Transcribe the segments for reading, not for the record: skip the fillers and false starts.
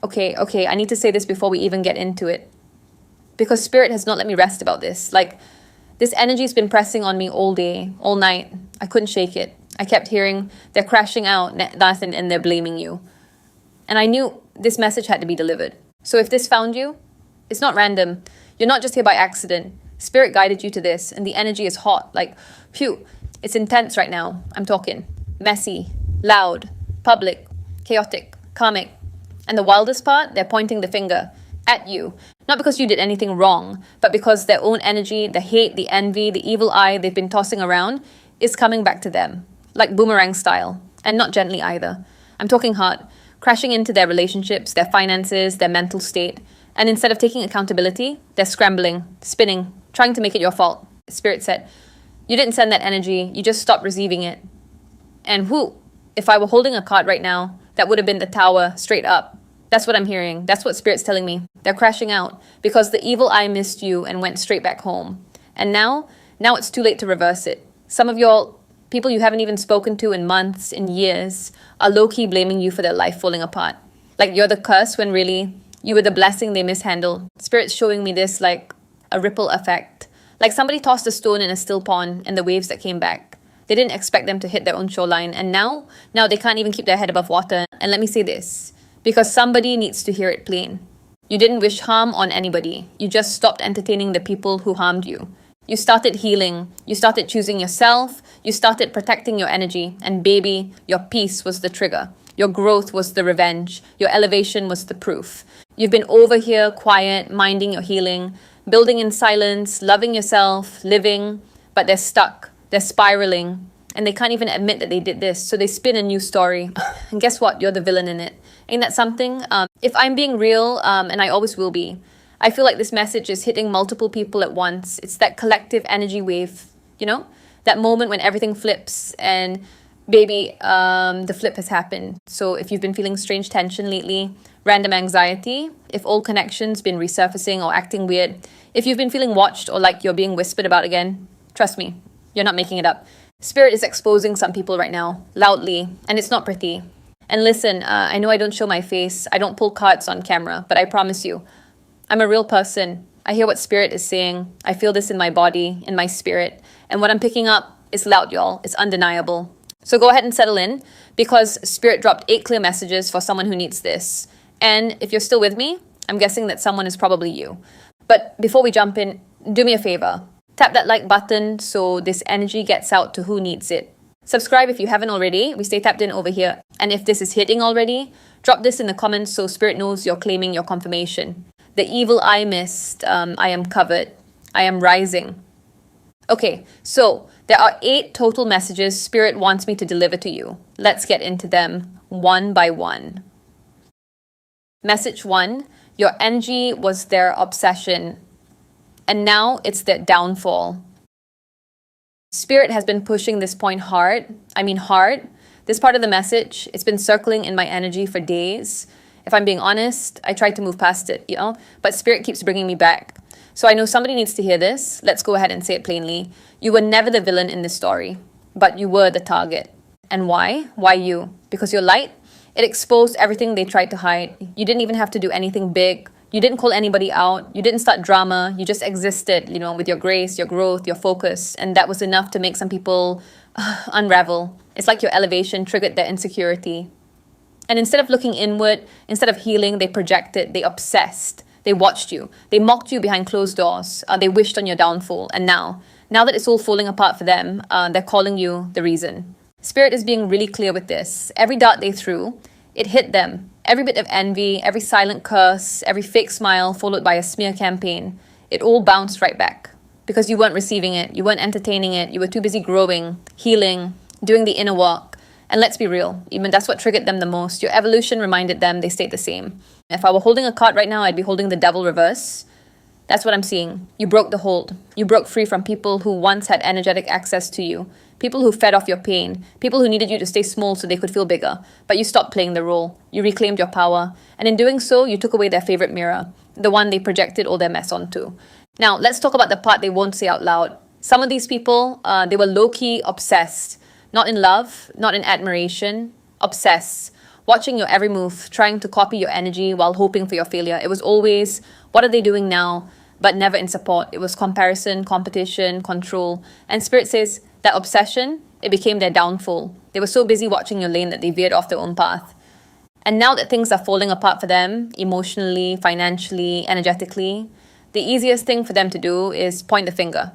Okay, I need to say this before we even get into it. Because Spirit has not let me rest about this. Like, this energy's been pressing on me all day, all night. I couldn't shake it. I kept hearing they're crashing out, Nathan, and they're blaming you. And I knew this message had to be delivered. So if this found you, it's not random. You're not just here by accident. Spirit guided you to this, and the energy is hot. Like, phew, it's intense right now. I'm talking. Messy, loud, public, chaotic, karmic. And the wildest part, they're pointing the finger at you. Not because you did anything wrong, but because their own energy, the hate, the envy, the evil eye they've been tossing around is coming back to them. Like boomerang style. And not gently either. I'm talking hard. Crashing into their relationships, their finances, their mental state. And instead of taking accountability, they're scrambling, spinning, trying to make it your fault. Spirit said, you didn't send that energy, you just stopped receiving it. And if I were holding a card right now, that would have been the tower straight up. That's what I'm hearing. That's what Spirit's telling me. They're crashing out because the evil eye missed you and went straight back home. And now it's too late to reverse it. Some of y'all, people you haven't even spoken to in months, in years, are low-key blaming you for their life falling apart. Like you're the curse when really you were the blessing they mishandled. Spirit's showing me this like a ripple effect. Like somebody tossed a stone in a still pond and the waves that came back. They didn't expect them to hit their own shoreline. And now they can't even keep their head above water. And let me say this, because somebody needs to hear it plain. You didn't wish harm on anybody. You just stopped entertaining the people who harmed you. You started healing. You started choosing yourself. You started protecting your energy. And baby, your peace was the trigger. Your growth was the revenge. Your elevation was the proof. You've been over here, quiet, minding your healing, building in silence, loving yourself, living, but they're stuck. They're spiraling. And they can't even admit that they did this. So they spin a new story. And guess what? You're the villain in it. Ain't that something? If I'm being real, and I always will be, I feel like this message is hitting multiple people at once. It's that collective energy wave, you know? That moment when everything flips and baby, the flip has happened. So if you've been feeling strange tension lately, random anxiety, if old connections been resurfacing or acting weird, if you've been feeling watched or like you're being whispered about again, trust me, you're not making it up. Spirit is exposing some people right now, loudly, and it's not pretty. And listen, I know I don't show my face, I don't pull cards on camera, but I promise you, I'm a real person. I hear what Spirit is saying. I feel this in my body, in my spirit. And what I'm picking up is loud, y'all. It's undeniable. So go ahead and settle in, because Spirit dropped 8 clear messages for someone who needs this. And if you're still with me, I'm guessing that someone is probably you. But before we jump in, do me a favor. Tap that like button so this energy gets out to who needs it. Subscribe if you haven't already. We stay tapped in over here. And if this is hitting already, drop this in the comments so Spirit knows you're claiming your confirmation. The evil eye missed. I am covered. I am rising. Okay, so there are 8 total messages Spirit wants me to deliver to you. Let's get into them one by one. Message 1, your energy was their obsession, and now it's their downfall. Spirit has been pushing this point hard. This part of the message, it's been circling in my energy for days. If I'm being honest, I tried to move past it, but Spirit keeps bringing me back. So I know somebody needs to hear this. Let's go ahead and say it plainly. You were never the villain in this story, but you were the target. And why? Why you? Because you're light? It exposed everything they tried to hide. You didn't even have to do anything big. You didn't call anybody out. You didn't start drama. You just existed, with your grace, your growth, your focus. And that was enough to make some people unravel. It's like your elevation triggered their insecurity. And instead of looking inward, instead of healing, they projected, they obsessed. They watched you. They mocked you behind closed doors. They wished on your downfall. And now that it's all falling apart for them, they're calling you the reason. Spirit is being really clear with this. Every dart they threw, it hit them. Every bit of envy, every silent curse, every fake smile followed by a smear campaign, it all bounced right back. Because you weren't receiving it, you weren't entertaining it, you were too busy growing, healing, doing the inner work. And let's be real, even that's what triggered them the most. Your evolution reminded them they stayed the same. If I were holding a card right now, I'd be holding the devil reverse. That's what I'm seeing. You broke the hold. You broke free from people who once had energetic access to you. People who fed off your pain. People who needed you to stay small so they could feel bigger. But you stopped playing the role. You reclaimed your power. And in doing so, you took away their favorite mirror. The one they projected all their mess onto. Now, let's talk about the part they won't say out loud. Some of these people, they were low-key obsessed. Not in love, not in admiration. Obsessed. watching your every move, trying to copy your energy while hoping for your failure. It was always, what are they doing now? But never in support. It was comparison, competition, control. And Spirit says that obsession, it became their downfall. They were so busy watching your lane that they veered off their own path. And now that things are falling apart for them, emotionally, financially, energetically, the easiest thing for them to do is point the finger,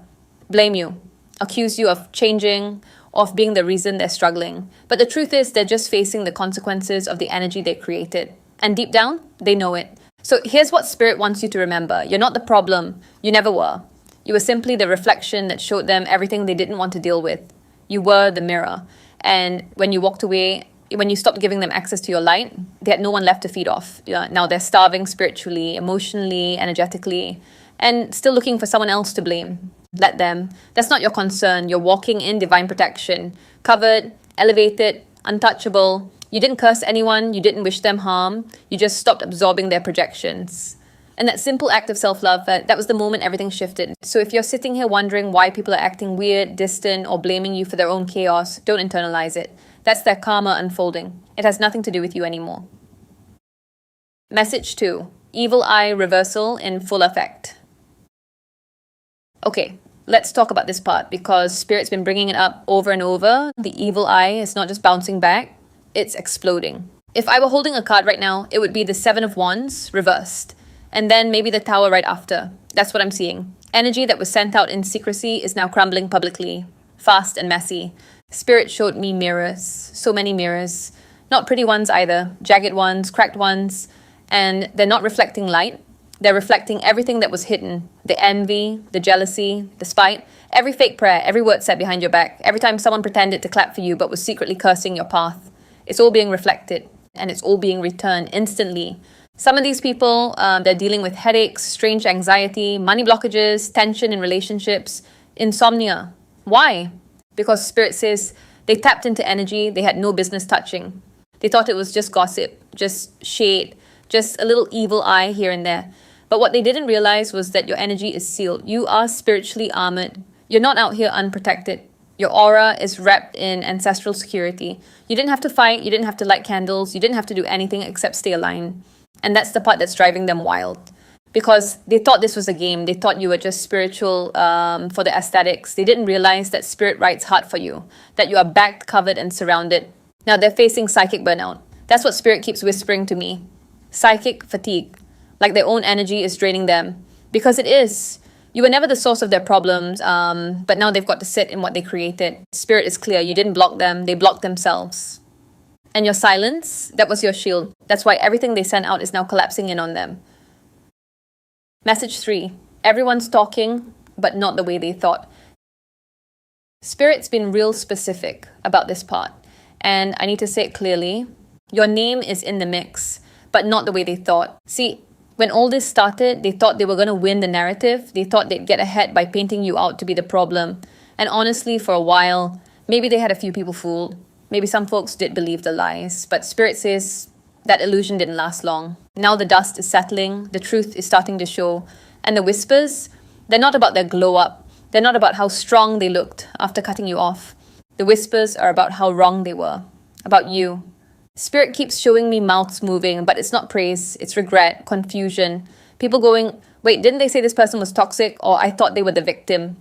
blame you, accuse you of changing, of being the reason they're struggling. But the truth is, they're just facing the consequences of the energy they created. And deep down, they know it. So here's what Spirit wants you to remember. You're not the problem. You never were. You were simply the reflection that showed them everything they didn't want to deal with. You were the mirror. And when you walked away, when you stopped giving them access to your light, they had no one left to feed off. Now they're starving spiritually, emotionally, energetically, and still looking for someone else to blame. Let them. That's not your concern. You're walking in divine protection, covered, elevated, untouchable. You didn't curse anyone. You didn't wish them harm. You just stopped absorbing their projections. And that simple act of self-love, that was the moment everything shifted. So if you're sitting here wondering why people are acting weird, distant, or blaming you for their own chaos, don't internalize it. That's their karma unfolding. It has nothing to do with you anymore. Message 2. Evil eye reversal in full effect. Okay, let's talk about this part because Spirit's been bringing it up over and over. The evil eye is not just bouncing back, it's exploding. If I were holding a card right now, it would be the 7 of Wands reversed. And then maybe the Tower right after. That's what I'm seeing. Energy that was sent out in secrecy is now crumbling publicly, fast and messy. Spirit showed me mirrors, so many mirrors. Not pretty ones either, jagged ones, cracked ones. And they're not reflecting light. They're reflecting everything that was hidden. The envy, the jealousy, the spite. Every fake prayer, every word said behind your back. Every time someone pretended to clap for you but was secretly cursing your path. It's all being reflected and it's all being returned instantly. Some of these people, they're dealing with headaches, strange anxiety, money blockages, tension in relationships, insomnia. Why? Because Spirit says they tapped into energy they had no business touching. They thought it was just gossip, just shade, just a little evil eye here and there. But what they didn't realize was that your energy is sealed. You are spiritually armored. You're not out here unprotected. Your aura is wrapped in ancestral security. You didn't have to fight. You didn't have to light candles. You didn't have to do anything except stay aligned. And that's the part that's driving them wild. Because they thought this was a game. They thought you were just spiritual for the aesthetics. They didn't realize that Spirit rides hard for you. That you are backed, covered, and surrounded. Now they're facing psychic burnout. That's what Spirit keeps whispering to me. Psychic fatigue. Like their own energy is draining them. Because it is. You were never the source of their problems, but now they've got to sit in what they created. Spirit is clear. You didn't block them. They blocked themselves. And your silence, that was your shield. That's why everything they sent out is now collapsing in on them. Message 3. Everyone's talking, but not the way they thought. Spirit's been real specific about this part. And I need to say it clearly. Your name is in the mix, but not the way they thought. See, when all this started, they thought they were going to win the narrative. They thought they'd get ahead by painting you out to be the problem. And honestly, for a while, maybe they had a few people fooled. Maybe some folks did believe the lies. But Spirit says that illusion didn't last long. Now the dust is settling. The truth is starting to show. And the whispers, they're not about their glow up. They're not about how strong they looked after cutting you off. The whispers are about how wrong they were. About you. Spirit keeps showing me mouths moving, but it's not praise, it's regret, confusion. People going, wait, didn't they say this person was toxic? Or I thought they were the victim.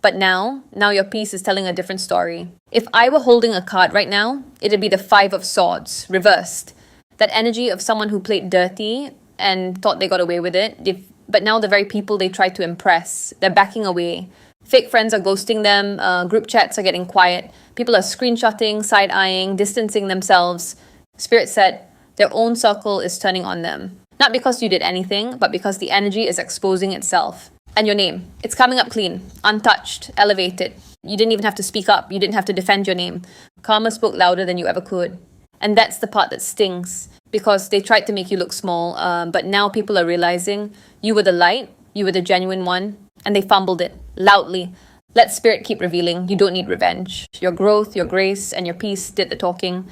But now your piece is telling a different story. If I were holding a card right now, it'd be the 5 of Swords, reversed. That energy of someone who played dirty and thought they got away with it. But now the very people they tried to impress, they're backing away. Fake friends are ghosting them, group chats are getting quiet. People are screenshotting, side-eyeing, distancing themselves. Spirit said their own circle is turning on them. Not because you did anything, but because the energy is exposing itself. And your name, it's coming up clean, untouched, elevated. You didn't even have to speak up. You didn't have to defend your name. Karma spoke louder than you ever could. And that's the part that stings because they tried to make you look small. But now people are realizing you were the light, you were the genuine one, and they fumbled it loudly. Let Spirit keep revealing. You don't need revenge. Your growth, your grace, and your peace did the talking.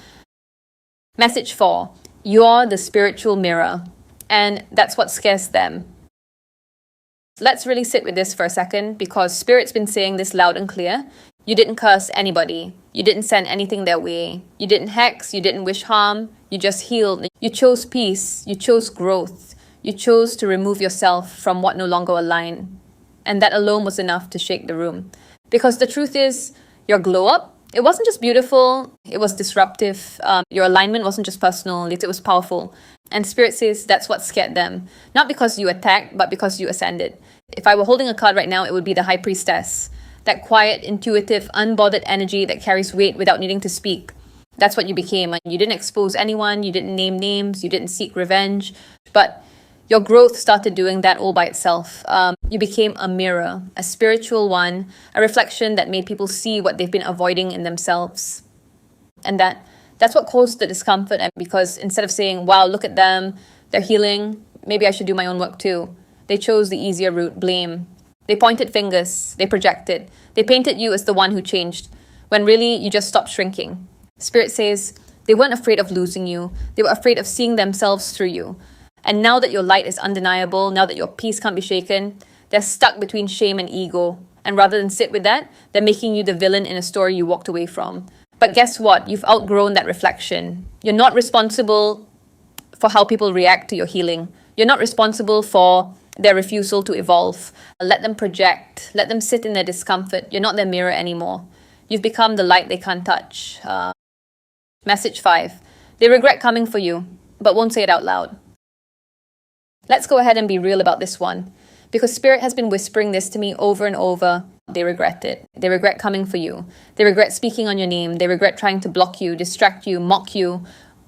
Message 4. You're the spiritual mirror. And that's what scares them. Let's really sit with this for a second because Spirit's been saying this loud and clear. You didn't curse anybody. You didn't send anything their way. You didn't hex. You didn't wish harm. You just healed. You chose peace. You chose growth. You chose to remove yourself from what no longer aligned. And that alone was enough to shake the room. Because the truth is, your glow up, it wasn't just beautiful, it was disruptive. Your alignment wasn't just personal, it was powerful. And Spirit says that's what scared them. Not because you attacked, but because you ascended. If I were holding a card right now, it would be the High Priestess. That quiet, intuitive, unbothered energy that carries weight without needing to speak. That's what you became. You didn't expose anyone, you didn't name names, you didn't seek revenge. But your growth started doing that all by itself. You became a mirror, a spiritual one, a reflection that made people see what they've been avoiding in themselves. And that's what caused the discomfort. And because instead of saying, wow, look at them, they're healing, maybe I should do my own work too, they chose the easier route, blame. They pointed fingers, they projected. They painted you as the one who changed, when really you just stopped shrinking. Spirit says they weren't afraid of losing you. They were afraid of seeing themselves through you. And now that your light is undeniable, now that your peace can't be shaken, they're stuck between shame and ego. And rather than sit with that, they're making you the villain in a story you walked away from. But guess what? You've outgrown that reflection. You're not responsible for how people react to your healing. You're not responsible for their refusal to evolve. Let them project. Let them sit in their discomfort. You're not their mirror anymore. You've become the light they can't touch. Message 5. They regret coming for you, but won't say it out loud. Let's go ahead and be real about this one. Because Spirit has been whispering this to me over and over. They regret it. They regret coming for you. They regret speaking on your name. They regret trying to block you, distract you, mock you,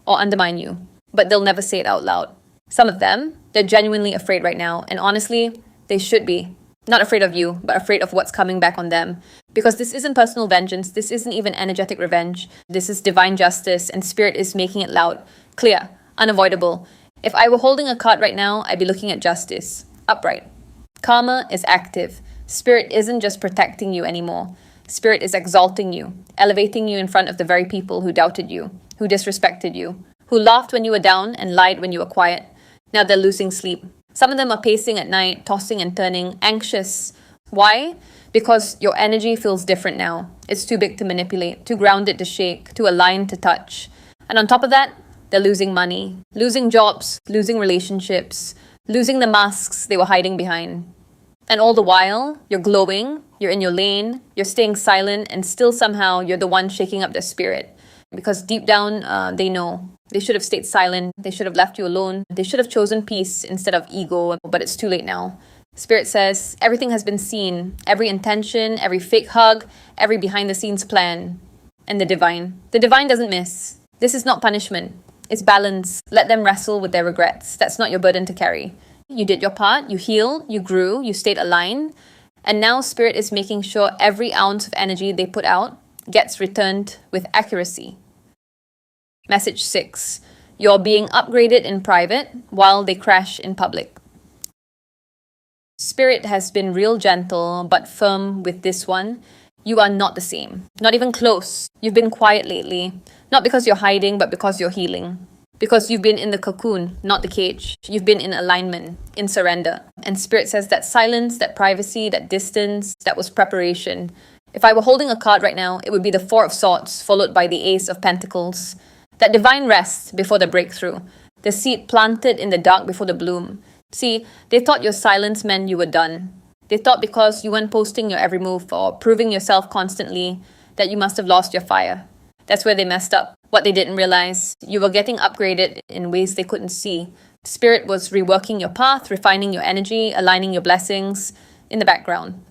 or undermine you. But they'll never say it out loud. Some of them, they're genuinely afraid right now. And honestly, they should be. Not afraid of you, but afraid of what's coming back on them. Because this isn't personal vengeance. This isn't even energetic revenge. This is divine justice, and Spirit is making it loud, clear, unavoidable. If I were holding a card right now, I'd be looking at justice. Upright. Karma is active. Spirit isn't just protecting you anymore. Spirit is exalting you, elevating you in front of the very people who doubted you, who disrespected you, who laughed when you were down and lied when you were quiet. Now they're losing sleep. Some of them are pacing at night, tossing and turning, anxious. Why? Because your energy feels different now. It's too big to manipulate, too grounded to shake, too aligned to touch. And on top of that, they're losing money, losing jobs, losing relationships, losing the masks they were hiding behind. And all the while, you're glowing, you're in your lane, you're staying silent, and still somehow you're the one shaking up their spirit. Because deep down, they know. They should have stayed silent. They should have left you alone. They should have chosen peace instead of ego, but it's too late now. Spirit says, everything has been seen. Every intention, every fake hug, every behind-the-scenes plan. And the divine doesn't miss. This is not punishment. It's balance. Let them wrestle with their regrets. That's not your burden to carry. You did your part. You healed. You grew. You stayed aligned. And now Spirit is making sure every ounce of energy they put out gets returned with accuracy. Message 6. You're being upgraded in private while they crash in public. Spirit has been real gentle but firm with this one. You are not the same. Not even close. You've been quiet lately. Not because you're hiding, but because you're healing. Because you've been in the cocoon, not the cage. You've been in alignment, in surrender. And Spirit says that silence, that privacy, that distance, that was preparation. If I were holding a card right now, it would be the 4 of Swords, followed by the Ace of Pentacles. That divine rest before the breakthrough. The seed planted in the dark before the bloom. See, they thought your silence meant you were done. They thought because you weren't posting your every move or proving yourself constantly that you must have lost your fire. That's where they messed up. What they didn't realize, you were getting upgraded in ways they couldn't see. Spirit was reworking your path, refining your energy, aligning your blessings in the background.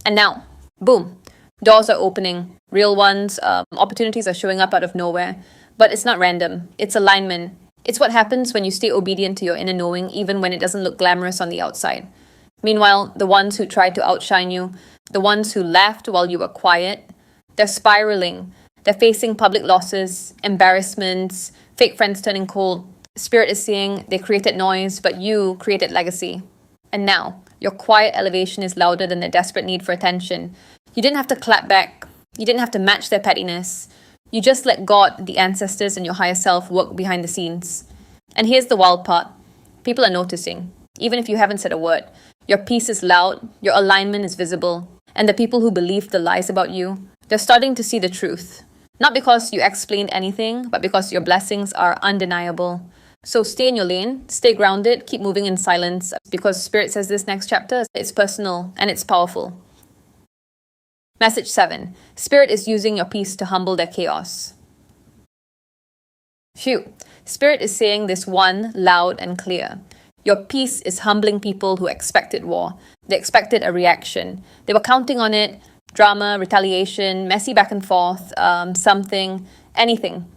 And now, boom, doors are opening. Real ones, opportunities are showing up out of nowhere. But it's not random. It's alignment. It's what happens when you stay obedient to your inner knowing, even when it doesn't look glamorous on the outside. Meanwhile, the ones who tried to outshine you, the ones who laughed while you were quiet, they're spiraling. They're facing public losses, embarrassments, fake friends turning cold. Spirit is saying they created noise, but you created legacy. And now, your quiet elevation is louder than their desperate need for attention. You didn't have to clap back. You didn't have to match their pettiness. You just let God, the ancestors, and your higher self work behind the scenes. And here's the wild part. People are noticing, even if you haven't said a word. Your peace is loud, your alignment is visible, and the people who believed the lies about you They're starting to see the truth. Not because you explained anything, but because your blessings are undeniable. So stay in your lane, stay grounded, keep moving in silence, because Spirit says this next chapter, it's personal and it's powerful. Message 7. Spirit is using your peace to humble their chaos. Phew. Spirit is saying this one loud and clear. Your peace is humbling people who expected war. They expected a reaction. They were counting on it. Drama, retaliation, messy back and forth, something, anything.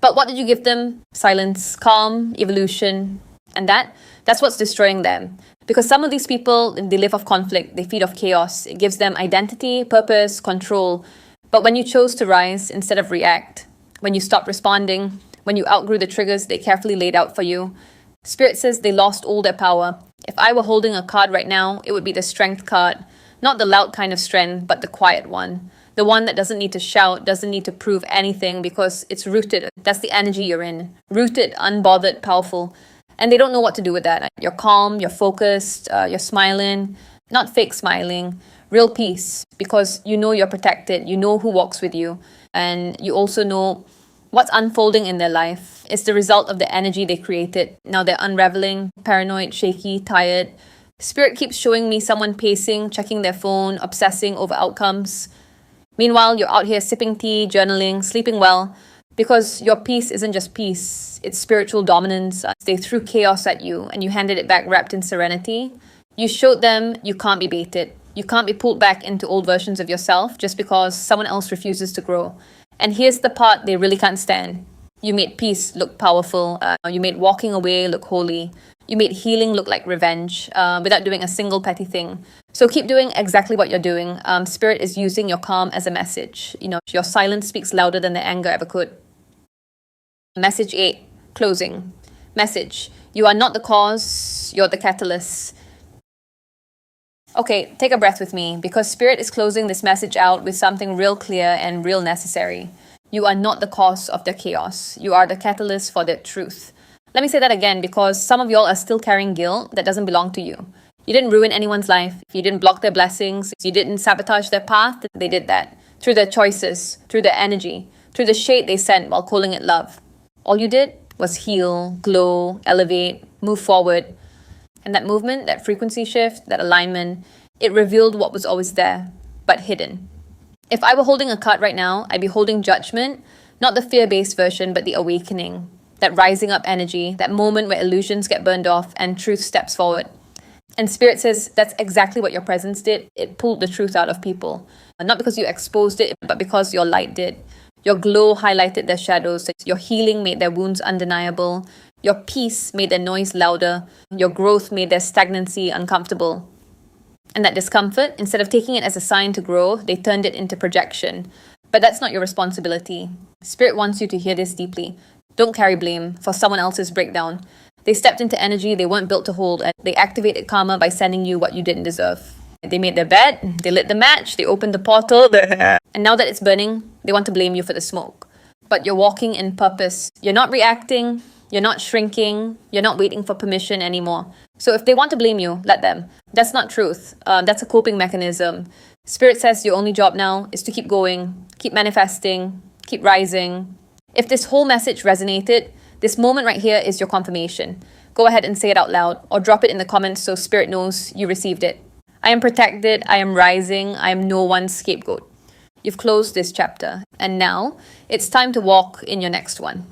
But what did you give them? Silence, calm, evolution. And that's what's destroying them. Because some of these people, they live off conflict, they feed off chaos. It gives them identity, purpose, control. But when you chose to rise instead of react, when you stopped responding, when you outgrew the triggers they carefully laid out for you, Spirit says they lost all their power. If I were holding a card right now, it would be the strength card. Not the loud kind of strength, but the quiet one. The one that doesn't need to shout, doesn't need to prove anything because it's rooted. That's the energy you're in. Rooted, unbothered, powerful. And they don't know what to do with that. You're calm, you're focused, you're smiling. Not fake smiling. Real peace. Because you know you're protected. You know who walks with you. And you also know what's unfolding in their life. It's the result of the energy they created. Now they're unraveling, paranoid, shaky, tired. Spirit keeps showing me someone pacing, checking their phone, obsessing over outcomes. Meanwhile, you're out here sipping tea, journaling, sleeping well, because your peace isn't just peace, it's spiritual dominance. They threw chaos at you and you handed it back wrapped in serenity. You showed them you can't be baited. You can't be pulled back into old versions of yourself just because someone else refuses to grow. And here's the part they really can't stand. You made peace look powerful. You made walking away look holy. You made healing look like revenge without doing a single petty thing. So keep doing exactly what you're doing. Spirit is using your calm as a message. Your silence speaks louder than the anger ever could. Message 8. Closing. Message. You are not the cause, you're the catalyst. Okay, take a breath with me because Spirit is closing this message out with something real clear and real necessary. You are not the cause of their chaos. You are the catalyst for their truth. Let me say that again because some of y'all are still carrying guilt that doesn't belong to you. You didn't ruin anyone's life. You didn't block their blessings. You didn't sabotage their path. They did that through their choices, through their energy, through the shade they sent while calling it love. All you did was heal, glow, elevate, move forward. And that movement, that frequency shift, that alignment, it revealed what was always there, but hidden. If I were holding a card right now, I'd be holding judgment, not the fear-based version, but the awakening. That rising up energy, that moment where illusions get burned off and truth steps forward. And Spirit says that's exactly what your presence did. It pulled the truth out of people. Not because you exposed it, but because your light did. Your glow highlighted their shadows. Your healing made their wounds undeniable. Your peace made their noise louder. Your growth made their stagnancy uncomfortable. And that discomfort, instead of taking it as a sign to grow, they turned it into projection. But that's not your responsibility. Spirit wants you to hear this deeply. Don't carry blame for someone else's breakdown. They stepped into energy they weren't built to hold, and they activated karma by sending you what you didn't deserve. They made their bed, they lit the match, they opened the portal, and now that it's burning, they want to blame you for the smoke. But you're walking in purpose. You're not reacting, you're not shrinking, you're not waiting for permission anymore. So if they want to blame you, let them. That's not truth. That's a coping mechanism. Spirit says your only job now is to keep going, keep manifesting, keep rising. If this whole message resonated, this moment right here is your confirmation. Go ahead and say it out loud or drop it in the comments so Spirit knows you received it. I am protected, I am rising, I am no one's scapegoat. You've closed this chapter, and now it's time to walk in your next one.